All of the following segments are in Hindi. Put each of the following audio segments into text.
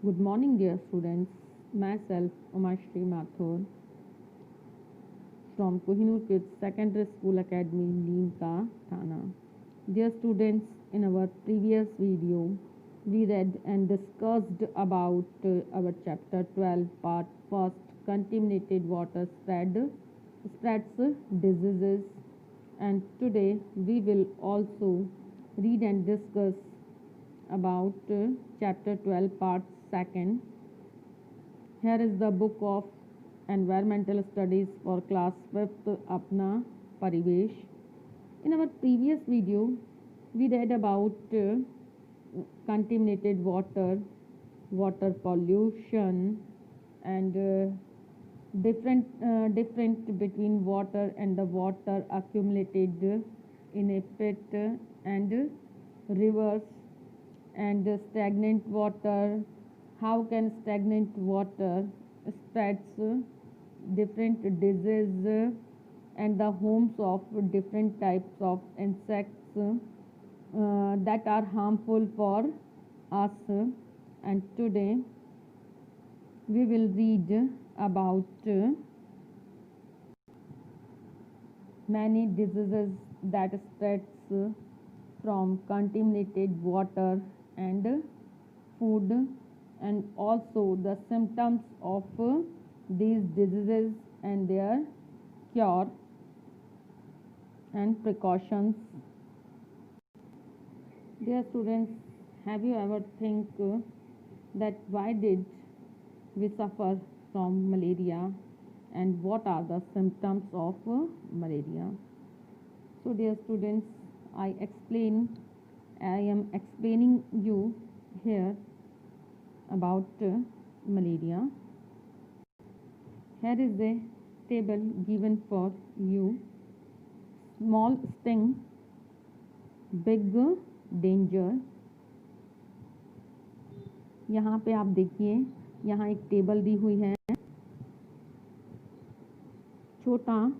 Good morning, dear students. Myself, Umashri Mathur from Kohinoor Kids Secondary School Academy, Limca, Thana. Dear students, in our previous video, we read and discussed about our chapter 12, part 1st, contaminated water spreads diseases, and today we will also read and discuss about chapter 12, part 2nd. Here is the book of environmental studies for class 5th, Apna Parivesh. In our previous video, we read about contaminated water, water pollution, and different between water and the water accumulated in a pit and rivers, and stagnant water. How can stagnant water spreads different diseases and the homes of different types of insects that are harmful for us. And today we will read about many diseases that spreads from contaminated water and food, and also the symptoms of these diseases and their cure and precautions. Dear students, have you ever think that why did we suffer from malaria and what are the symptoms of malaria? So dear students, I am explaining you here about malaria. Here is a table given for you. Small sting, big danger. यहाँ पे आप देखिए, यहाँ एक टेबल दी हुई है. छोटा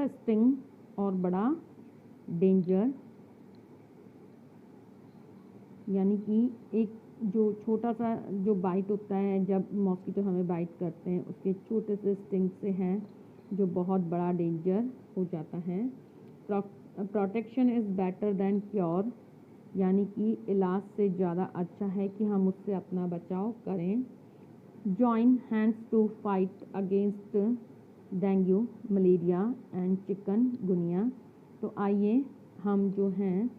स्टिंग और बड़ा डेंजर, यानी कि एक जो छोटा सा जो बाइट होता है, जब मॉस्किटो हमें बाइट करते हैं, उसके छोटे से स्टिंग से हैं जो बहुत बड़ा डेंजर हो जाता है. Protection is better than cure, यानी कि इलाज से ज़्यादा अच्छा है कि हम उससे अपना बचाव करें. Join hands to fight against dengue, malaria and chikungunya. तो आइए हम जो हैं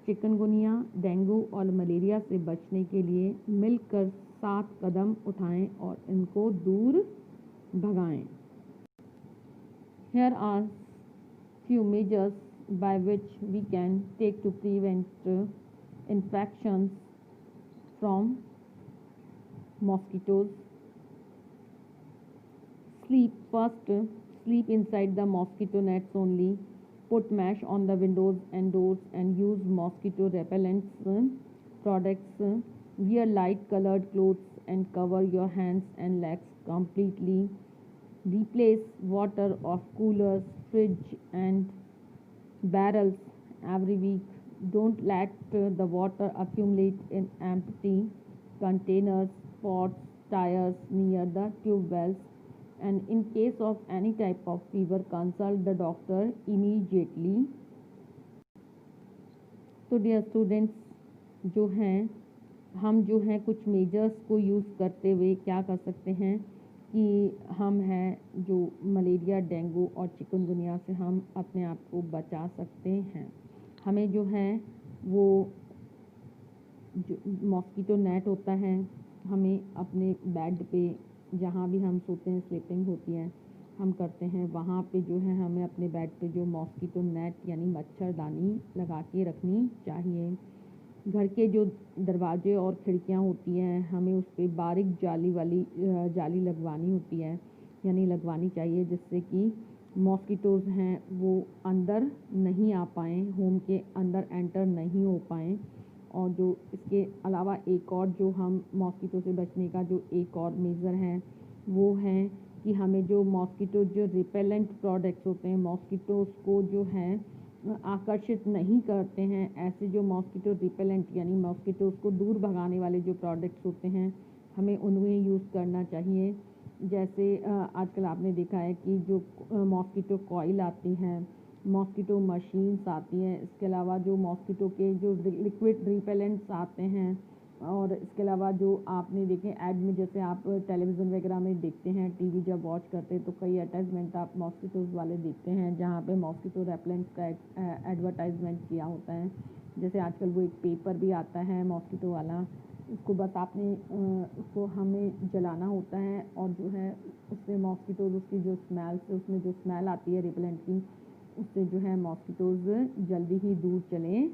चिकनगुनिया, डेंगू और मलेरिया से बचने के लिए मिलकर 7 कदम उठाएं और इनको दूर भगाएं. Here are few measures by which we can take to prevent infections from mosquitoes. Sleep inside the mosquito nets only. Put mesh on the windows and doors and use mosquito repellent products. Wear light colored clothes and cover your hands and legs completely. Replace water of coolers, fridge and barrels every week. Don't let the water accumulate in empty containers, pots, tires near the tube wells. And in case of any type of fever, consult the doctor immediately. तो डियर स्टूडेंट्स, जो हैं कुछ मेजर्स को यूज़ करते हुए क्या कर सकते हैं कि हम हैं जो मलेरिया, डेंगू और चिकनगुनिया से हम अपने आप को बचा सकते हैं. हमें जो है वो जो मॉस्किटो नेट होता है, हमें अपने बेड पे जहाँ भी हम सोते हैं, स्लीपिंग होती है, हम करते हैं, वहाँ पे जो है हमें अपने बेड पे जो मॉस्किटो नेट यानी मच्छरदानी लगा के रखनी चाहिए. घर के जो दरवाजे और खिड़कियाँ होती हैं, हमें उस पर बारीक जाली लगवानी होती है, यानी लगवानी चाहिए, जिससे कि मॉस्किटोज़ हैं वो अंदर नहीं आ पाएँ, होम के अंदर एंटर नहीं हो पाएँ. और जो इसके अलावा एक और जो हम मॉस्किटो से बचने का जो एक और मेज़र है वो है कि हमें जो मॉस्किटो जो रिपेलेंट प्रोडक्ट्स होते हैं, मॉस्किटोज़ को जो है आकर्षित नहीं करते हैं, ऐसे जो मॉस्किटो रिपेलेंट यानी मॉस्किटोज़ को दूर भगाने वाले जो प्रोडक्ट्स होते हैं, हमें उन्हें यूज़ करना चाहिए। जैसे आजकल आपने देखा है कि जो मॉस्किटो कॉइल आती हैं, मॉस्किटो मशीन्स आती हैं, इसके अलावा जो मॉस्किटो के जो लिक्विड रिपेलेंट्स आते हैं, और इसके अलावा जो आपने देखे ऐड में, जैसे आप टेलीविज़न वगैरह में देखते हैं, टीवी जब वॉच करते हैं तो कई अटैचमेंट आप मॉस्किटोज़ वाले देखते हैं जहाँ पे मॉस्किटो रेपेलेंट का एडवर्टाइजमेंट किया होता है। जैसे आजकल वो एक पेपर भी आता है मॉस्किटो वाला, उसको बस आपने उसको हमें जलाना होता है, और जो है उससे मॉस्किटोज़, उसकी जो स्मेल से, उसमें जो स्मेल आती है रिपेलेंट की, उससे जो है मॉस्किटोज़ जल्दी ही दूर चले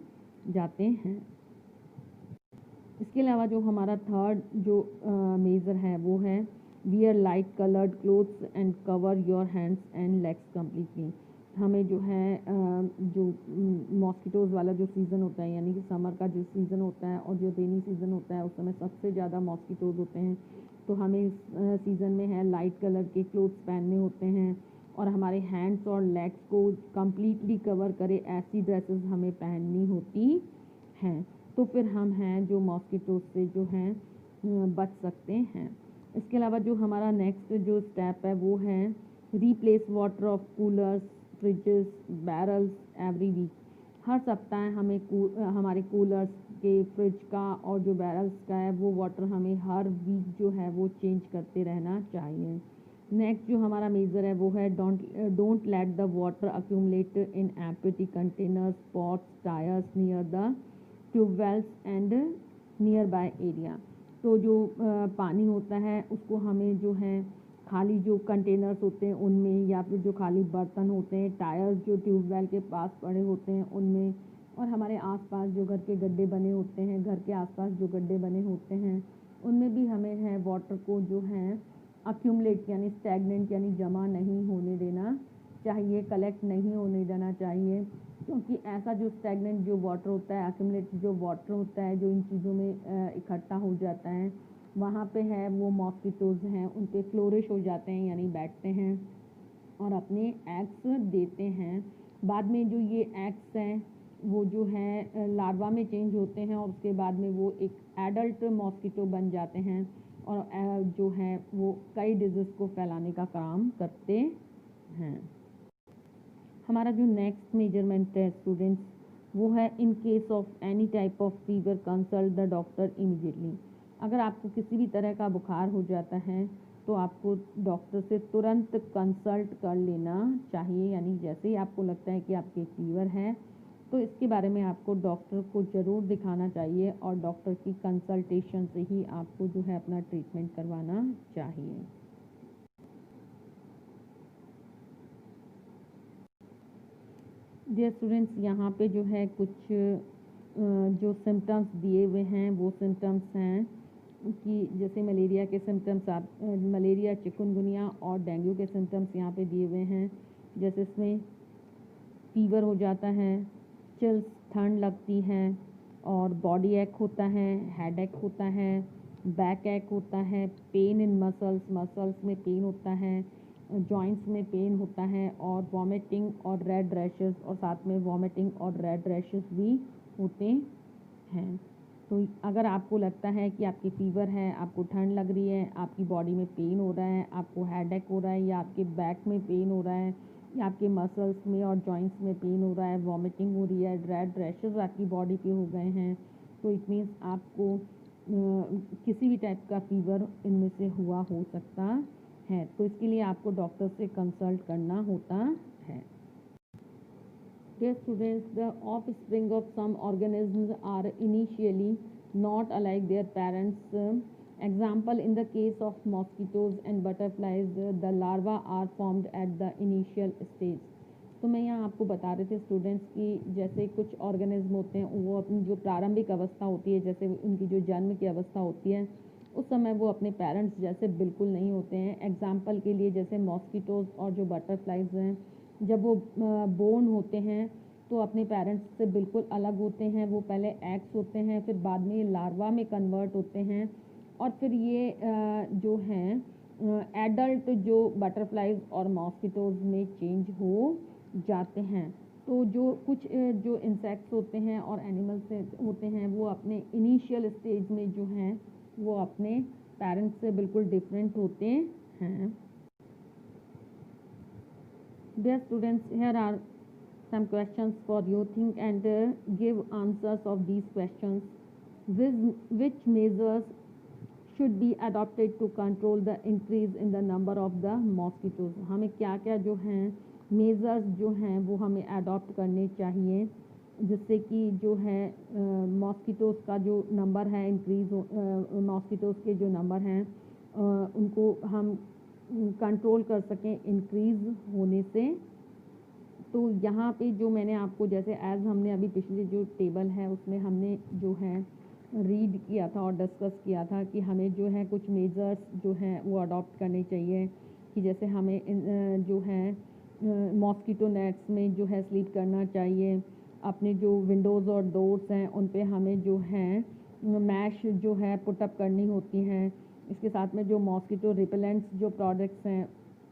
जाते हैं। इसके अलावा जो हमारा थर्ड जो मेजर है वो है wear light coloured clothes and cover your hands and legs completely. हमें जो है जो मॉस्किटोज़ वाला जो सीज़न होता है, यानी कि समर का जो सीज़न होता है और जो रेनी सीज़न होता है, उस समय सबसे ज़्यादा मॉस्किटोज़ होते हैं। तो हमें इस सीज़न में है लाइट कलर के क्लोथ्स पहनने होते हैं, और हमारे हैंड्स और लेग्स को कम्प्लीटली कवर करे ऐसी ड्रेसेस हमें पहननी होती हैं। तो फिर हम हैं जो मॉस्किटोज से जो हैं बच सकते हैं। इसके अलावा जो हमारा नेक्स्ट जो स्टेप है वो है replace water of coolers, fridges, barrels every week. हर सप्ताह हमें हमारे कूलर्स के, फ्रिज का और जो बैरल्स का है वो वाटर हमें हर वीक जो है वो चेंज करते रहना चाहिए। नेक्स्ट जो हमारा मेजर है वो है don't let the water accumulate in empty containers, pots, tyres near the tube wells and near by area. तो जो पानी होता है उसको हमें जो है खाली जो कंटेनर्स होते हैं उनमें, या फिर जो खाली बर्तन होते हैं, टायर्स जो ट्यूबवेल के पास पड़े होते हैं उनमें, और हमारे आसपास जो घर के गड्ढे बने होते हैं, घर के आसपास जो गड्ढे बने होते हैं, उनमें भी हमें है वाटर को जो है अक्यूमुलेट यानी स्टैगनेंट यानी जमा नहीं होने देना चाहिए, कलेक्ट नहीं होने देना चाहिए। क्योंकि ऐसा जो स्टैगनेंट जो वाटर होता है, अक्यूमुलेट जो वाटर होता है, जो इन चीज़ों में इकट्ठा हो जाता है, वहाँ पे है वो मॉस्किटोज़ हैं उन पे फ्लोरिश हो जाते हैं, यानी बैठते हैं और अपने एग्स देते हैं। बाद में जो ये एग्स हैं वो जो है लार्वा में चेंज होते हैं, और उसके बाद में वो एक एडल्ट मॉस्किटो बन जाते हैं, और जो है वो कई डिजीज़ को फैलाने का काम करते हैं। हमारा जो नेक्स्ट मेजरमेंट है स्टूडेंट्स वो है in case of any type of fever consult the doctor immediately. अगर आपको किसी भी तरह का बुखार हो जाता है तो आपको डॉक्टर से तुरंत कंसल्ट कर लेना चाहिए, यानी जैसे ही आपको लगता है कि आपके फीवर है तो इसके बारे में आपको डॉक्टर को ज़रूर दिखाना चाहिए, और डॉक्टर की कंसल्टेशन से ही आपको जो है अपना ट्रीटमेंट करवाना चाहिए। डियर स्टूडेंट्स, यहाँ पे जो है कुछ जो सिम्टम्स दिए हुए हैं वो सिम्टम्स हैं कि जैसे मलेरिया के सिम्टम्स, आप मलेरिया, चिकनगुनिया और डेंगू के सिम्टम्स यहाँ पे दिए हुए हैं। जैसे इसमें फीवर हो जाता है, चिल्स, ठंड लगती है, और बॉडी एक होता है, हेड एक होता है, बैक एक होता है, पेन इन मसल्स, मसल्स में पेन होता है, जॉइंट्स में पेन होता है, और वॉमिटिंग और रेड रैशेस, और साथ में वॉमिटिंग और रेड रैशेस भी होते हैं। तो अगर आपको लगता है कि आपकी फ़ीवर है, आपको ठंड लग रही है, आपकी बॉडी में पेन हो रहा है, आपको हेडेक हो रहा है, या आपके बैक में पेन हो रहा है, या आपके मसल्स में और जॉइंट्स में पेन हो रहा है, वॉमिटिंग हो रही है, रेड रैशेस आपकी बॉडी पे हो गए हैं, तो इट मीन्स आपको किसी भी टाइप का फ़ीवर इनमें से हुआ हो सकता है। तो इसके लिए आपको डॉक्टर से कंसल्ट करना होता है। Dear students, the offspring of some organisms are initially not alike their parents. Example, in the case of mosquitoes and butterflies, the larvae are formed at the initial stage. तो मैं यहाँ आपको बता रहे थे स्टूडेंट्स कि जैसे कुछ ऑर्गेनिज्म होते हैं वो अपनी जो प्रारंभिक अवस्था होती है, जैसे उनकी जो जन्म की अवस्था होती है, उस समय वो अपने पेरेंट्स जैसे बिल्कुल नहीं होते हैं। एग्जाम्पल के लिए जैसे मॉस्किटोज़ और जो बटरफ्लाइज हैं, जब वो बोर्न होते हैं तो अपने पेरेंट्स से बिल्कुल अलग होते हैं। वो पहले एग्स होते हैं, फिर बाद में ये लार्वा में कन्वर्ट होते हैं, और फिर ये जो हैं एडल्ट जो बटरफ्लाइज और मॉस्किटोज़ में चेंज हो जाते हैं। तो जो कुछ जो इंसेक्ट्स होते हैं और एनिमल्स होते हैं वो अपने इनिशियल स्टेज में जो हैं वो अपने पेरेंट्स से बिल्कुल डिफरेंट होते हैं. Dear students, here are some questions for you. Think and give answers of these questions. Which measures should be adopted to control the increase in the number of the mosquitoes? हमें क्या क्या जो हैं मेजर्स जो हैं वो हमें अडॉप्ट करने चाहिए जिससे कि जो है मॉस्किटोज़ का जो नंबर है इंक्रीज़ मॉस्किटोज़ के जो नंबर हैं उनको हम कंट्रोल कर सकें इंक्रीज़ होने से. तो यहाँ पे जो मैंने आपको जैसे एज हमने अभी पिछले जो टेबल है उसमें हमने जो है रीड किया था और डिस्कस किया था कि हमें जो है कुछ मेजर्स जो हैं वो अडॉप्ट करने चाहिए कि जैसे हमें जो है मॉस्किटो नेट्स में जो है स्लीप करना चाहिए. अपने जो विंडोज़ और डोर्स हैं उन पे हमें जो है मैश जो है पुटअप करनी होती हैं. इसके साथ में जो मॉस्किटो रिपेलेंट्स जो प्रोडक्ट्स हैं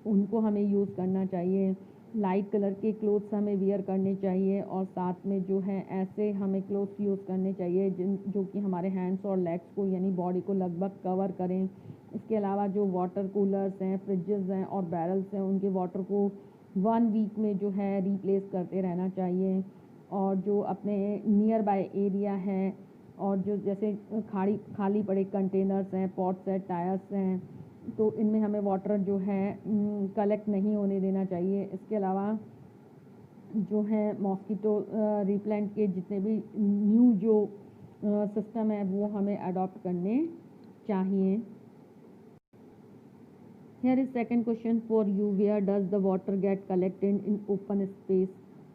उनको हमें यूज़ करना चाहिए. लाइट कलर के क्लोथ्स हमें वियर करने चाहिए और साथ में जो है ऐसे हमें क्लोथ्स यूज़ करने चाहिए जो कि हमारे हैंड्स और लेग्स को यानी बॉडी को लगभग कवर करें. इसके अलावा जो वाटर कूलर्स हैं, फ्रिजेस हैं और बैरल्स हैं उनके वाटर को 1 वीक में जो है रिप्लेस करते रहना चाहिए. और जो अपने नियर बाय एरिया है और जो जैसे खाली पड़े कंटेनर्स हैं, पॉट्स हैं, टायर्स हैं तो इनमें हमें वाटर जो है कलेक्ट नहीं होने देना चाहिए. इसके अलावा जो है मॉस्किटो रिपेलेंट के जितने भी न्यू जो सिस्टम है वो हमें अडॉप्ट करने चाहिए. Here is second question for you. Where does the water get collected in open space?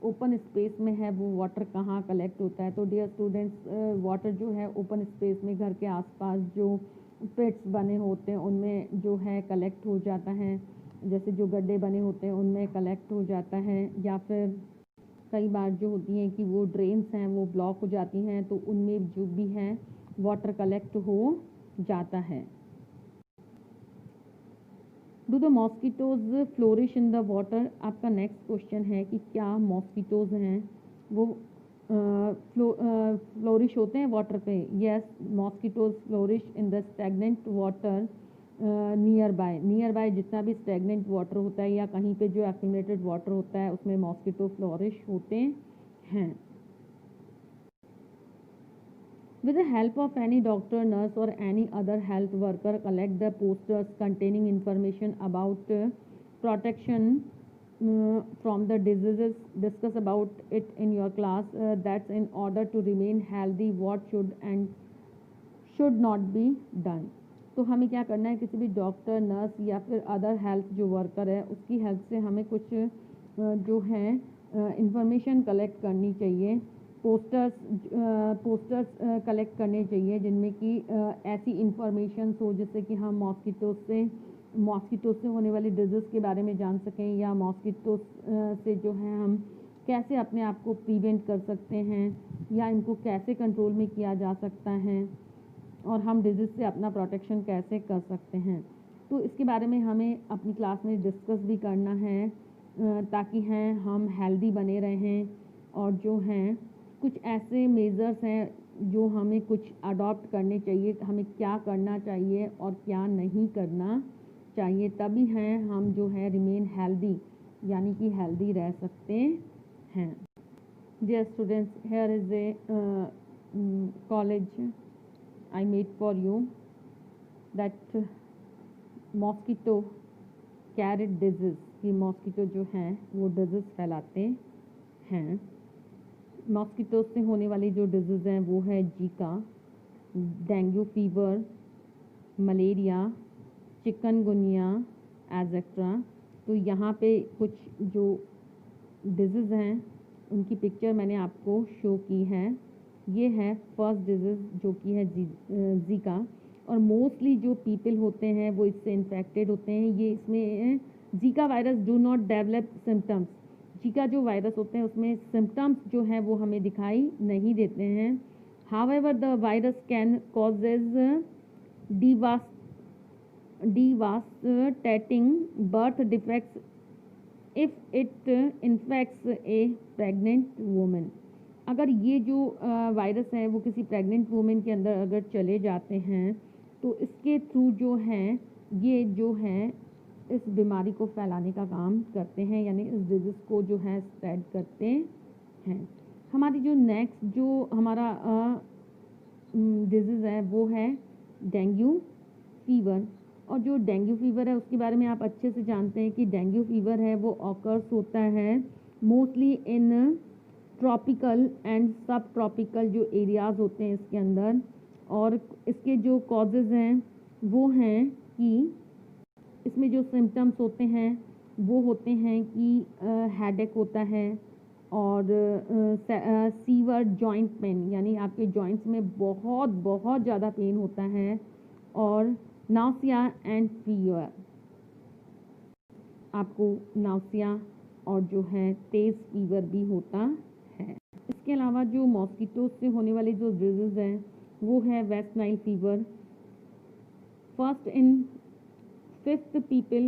Open space में है वो वाटर कहाँ कलेक्ट होता है. तो डियर स्टूडेंट्स वाटर जो है ओपन स्पेस में घर के आसपास जो पिट्स बने होते हैं उनमें जो है कलेक्ट हो जाता है. जैसे जो गड्ढे बने होते हैं उनमें कलेक्ट हो जाता है या फिर कई बार जो होती हैं कि वो ड्रेन्स हैं वो ब्लॉक हो जाती हैं तो उनमें जो भी है वाटर कलेक्ट हो जाता है. Do the mosquitoes flourish in the water? आपका नेक्स्ट क्वेश्चन है कि क्या मॉस्किटोज़ हैं वो फ्लोरिश होते हैं वाटर पे. Yes, mosquitoes flourish in the stagnant water near by जितना भी स्टैगनेंट वाटर होता है या कहीं पे जो एक्यूमुलेटेड वाटर होता है उसमें मॉस्किटो फ्लोरिश होते हैं. With the help of any doctor, nurse or any other health worker, collect the posters containing information about protection from the diseases. Discuss about it in your class. That's in order to remain healthy, what should and should not be done. तो हमें क्या करना है, किसी भी डॉक्टर, नर्स या फिर अदर हेल्थ जो वर्कर है उसकी हेल्प से हमें कुछ जो है इंफॉर्मेशन कलेक्ट करनी चाहिए. पोस्टर्स कलेक्ट करने चाहिए जिनमें कि ऐसी इंफॉर्मेशन हो जिससे कि हम मॉस्किटो से होने वाली डिजीज़ के बारे में जान सकें या मॉस्किटो से जो है हम कैसे अपने आप को प्रिवेंट कर सकते हैं या इनको कैसे कंट्रोल में किया जा सकता है और हम डिजीज़ से अपना प्रोटेक्शन कैसे कर सकते हैं. तो इसके बारे में हमें अपनी क्लास में डिस्कस भी करना है ताकि हैं हम हेल्दी बने रहें. और जो हैं कुछ ऐसे मेजर्स हैं जो हमें कुछ अडॉप्ट करने चाहिए, हमें क्या करना चाहिए और क्या नहीं करना चाहिए, तभी हैं हम जो है रिमेन हेल्दी यानी कि हेल्दी रह सकते हैं. Dear students, here is a collage I made for you that mosquito carried disease कि मॉस्किटो जो हैं वो डिजीज़ फैलाते हैं. मॉस्किटो से होने वाली जो डिजीज़ हैं वो है Zika, dengue fever, malaria, chikungunya etcetera. तो यहाँ पे कुछ जो डिजीज़ हैं उनकी पिक्चर मैंने आपको शो की है. ये है फर्स्ट डिजीज़ जो कि है जीका और मोस्टली जो पीपल होते हैं वो इससे इन्फेक्टेड होते हैं. ये इसमें Zika virus do not develop symptoms. Zika जो वायरस होते हैं उसमें सिम्टम्स जो हैं वो हमें दिखाई नहीं देते हैं. However the virus can causes devastating birth defects if it infects A pregnant women, अगर ये जो वायरस है वो किसी प्रेग्नेंट वूमेन के अंदर अगर चले जाते हैं तो इसके थ्रू जो हैं ये जो है इस बीमारी को फैलाने का काम करते हैं, यानी इस डिजीज़ को जो है स्प्रेड करते हैं। हमारी जो नेक्स्ट जो हमारा डिजीज़ है वो है डेंगू फीवर। और जो डेंगू फीवर है उसके बारे में आप अच्छे से जानते हैं कि डेंगू फीवर है वो ऑकर्स होता है मोस्टली इन ट्रॉपिकल एंड सब ट्रॉपिकल जो एरियाज़ होते हैं इसके अंदर। और इसके जो कॉजेज़ हैं वो हैं कि इसमें जो सिम्टम्स होते हैं वो होते हैं कि हेडेक होता है और सीवर जॉइंट पेन, यानी आपके जॉइंट्स में बहुत बहुत ज़्यादा पेन होता है, और नाउसिया एंड फीवर, आपको नाउसिया और जो है तेज़ फीवर भी होता है। इसके अलावा जो मॉस्किटो से होने वाले जो डिजीज़ हैं वो है West Nile fever. First in 5th people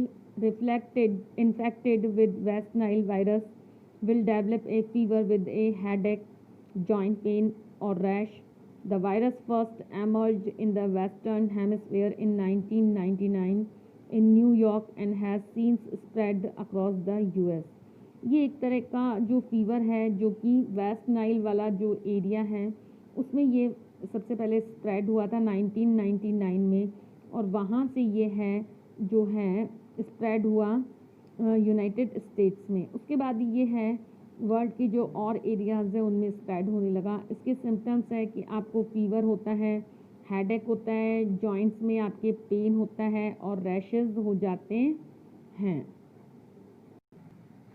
infected with West Nile virus will develop a fever with a headache, joint pain or rash. The virus first emerged in the Western Hemisphere in 1999 in New York and has since spread across the US. ये एक तरह का जो फीवर है जो कि वेस्ट नाइल वाला जो एरिया है उसमें ये सबसे पहले स्प्रेड हुआ था 1999 में, और वहाँ से ये है जो है स्प्रेड हुआ यूनाइटेड स्टेट्स में। उसके बाद ये है वर्ल्ड की जो और एरियाज़ हैं उनमें स्प्रेड होने लगा। इसके सिम्टम्स है कि आपको फीवर होता है, हेडेक होता है, जॉइंट्स में आपके पेन होता है और रैशेस हो जाते हैं।